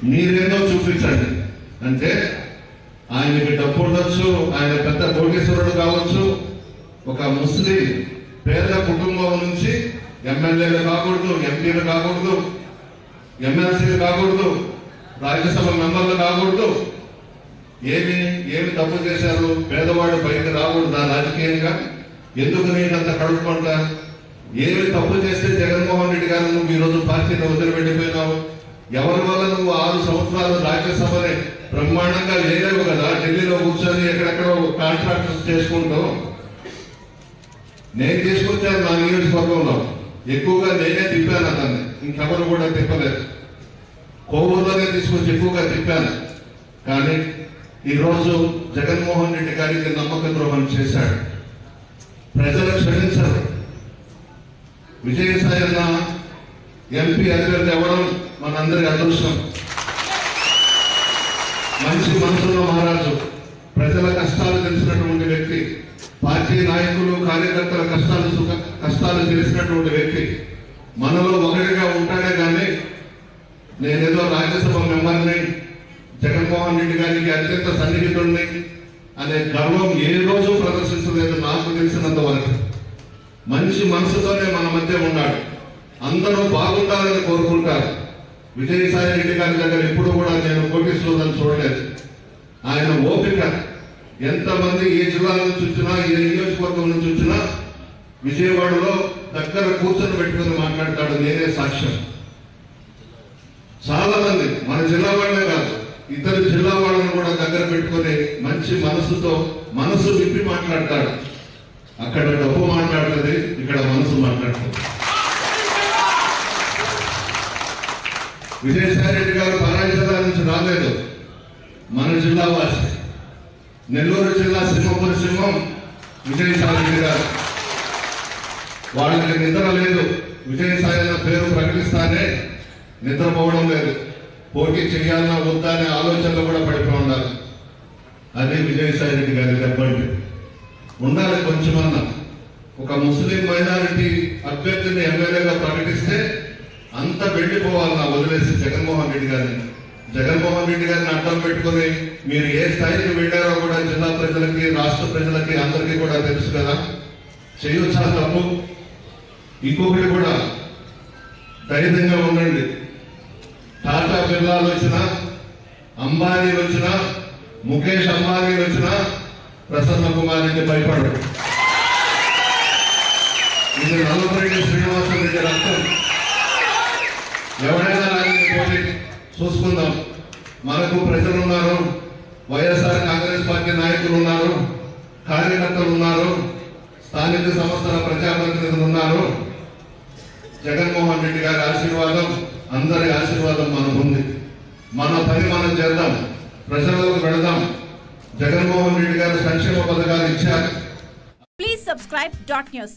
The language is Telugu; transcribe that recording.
మీరేదో చూపించండి అంటే ఆయనకి డబ్బు ఉండొచ్చు, ఆయన పెద్ద కోటేశ్వరుడు కావచ్చు, ఒక ముస్లిం పేద కుటుంబం నుంచి ఎమ్మెల్యేలు కాకూడదు, ఎంపీలు కాకూడదు, ఎమ్మెల్సీలు కాకూడదు, రాజ్యసభ మెంబర్లు కాకూడదు. ఏమి తప్పు చేశారు? పేదవాడు పైకి రాకూడదా రాజకీయంగా? ఎందుకు నేనంత కడుపుకుంటా? ఏమి తప్పు చేస్తే జగన్మోహన్ రెడ్డి గారు నువ్వు ఈరోజు పార్టీని వదిలిపెట్టిపోయినావు? ఎవరి వల్ల నువ్వు 6 సంవత్సరాలు రాజ్యసభని బ్రహ్మాండంగా లేలేవు కదా? ఢిల్లీలో కూర్చొని ఎక్కడెక్కడో కాంట్రాక్టర్స్ చేసుకుంటూ. నేను తీసుకొచ్చాను నా నియోజకవర్గంలో, ఎక్కువగా నేనే తిప్పాను అతన్ని, ఇంకెవరు కూడా తిప్పలేదు. కోవూరులోనే తీసుకొచ్చి ఎక్కువగా తిప్పాను. కానీ ఈరోజు జగన్మోహన్ రెడ్డి గారికి నమ్మక ద్రోహం చేశాడు. ప్రజలు క్షమించరు. విజయసాయి అన్న ఎంపీ అభ్యర్థి అవ్వడం మనందరి అదృష్టం. మంచి మనసులో మహారాజు, ప్రజల కష్టాలు తెలిసినటువంటి వ్యక్తి, పార్టీ నాయకులు కార్యకర్తల కష్టాలు తెలిసినటువంటి వ్యక్తి. మనలో ఒకటిగా ఉంటాడే కానీ నేనేదో రాజ్యసభ మెంబర్ని, జగన్మోహన్ రెడ్డి గారికి అత్యంత సన్నిహితుడిని అనే గర్వం ఏ రోజు ప్రదర్శించలేదు నాకు తెలిసినంత వరకు. మంచి మనసుతోనే మన మధ్య ఉన్నాడు. అందరూ బాగుండాలని కోరుకుంటారు. విజయసాయి రెడ్డి గారి దగ్గర ఎప్పుడు కూడా నేను కోటీశ్వరులను చూడలేదు. ఆయన ఓపిక, ఎంతమంది ఏ జిల్లా నుంచి వచ్చినా, ఏ నియోజకవర్గం నుంచి వచ్చినా విజయవాడలో దగ్గర కూర్చొని పెట్టుకుని మాట్లాడతాడు. నేనే సాక్ష్యం. చాలా మంది మన జిల్లా వాళ్ళే కాదు, ఇతర జిల్లా వాళ్ళను కూడా దగ్గర పెట్టుకుని మంచి మనసుతో మనసు విప్పి మాట్లాడతాడు. అక్కడ డబ్బు మాట్లాడుతుంది, ఇక్కడ మనసు మాట్లాడుతుంది. విజయసాయి రెడ్డి గారు పరాయి జిల్లా నుంచి రాలేదు, మన జిల్లా వాసి. నెల్లూరు జిల్లా సింహపురి సింహం విజయసాయి రెడ్డి గారు. వాళ్ళకి నిద్ర లేదు. విజయసాయి అన్న పేరు ప్రకటిస్తానే నిద్రపోవడం లేదు. పోటీ చేయాలన్నా వద్దా అనే ఆలోచనలో కూడా పడిపోయి ఉండాలి. అదే విజయసాయి రెడ్డి గారి దెబ్బంటే ఉండాలి. కొంచెమన్నా ఒక ముస్లిం మైనారిటీ అభ్యర్థిని ఎమ్మెల్యేగా ప్రకటిస్తే అంత వెళ్ళిపోవాలన్నా వదిలేసి జగన్మోహన్ రెడ్డి గారిని. జగన్మోహన్ రెడ్డి గారిని అడ్డం పెట్టుకుని మీరు ఏ స్థాయికి వెళ్ళారో కూడా జిల్లా ప్రజలకి, రాష్ట్ర ప్రజలకి అందరికీ కూడా తెలుసు కదా. చేయొచ్చా తప్పు? ఇంకొకటి కూడా ధైర్యంగా ఉండండి. టాటా బిర్లాలు వచ్చినా, అంబానీ వచ్చినా, ముఖేష్ అంబానీ వచ్చినా ప్రసన్న కుమార్ రెడ్డి భయపడరు. ఇది నల్లపరెడ్డి శ్రీనివాసరెడ్డి రక్తం. ఎవరైనా రాజకీయ పోటీ చూసుకుందాం. మనకు ప్రజలు ఉన్నారు, వైఎస్ఆర్ కాంగ్రెస్ పార్టీ నాయకులు ఉన్నారు, కార్యకర్తలు ఉన్నారు, స్థానిక సంస్థల ప్రజాప్రతినిధులు ఉన్నారు. జగన్మోహన్ రెడ్డి గారి ఆశీర్వాదం, అందరి ఆశీర్వాదం మనకు ఉంది. మన పని మనం చేద్దాం, ప్రజలకు వెళదాం. జగన్మోహన్ రెడ్డి గారు సంక్షేమ పథకాలు ఇచ్చారు. Please subscribe .news.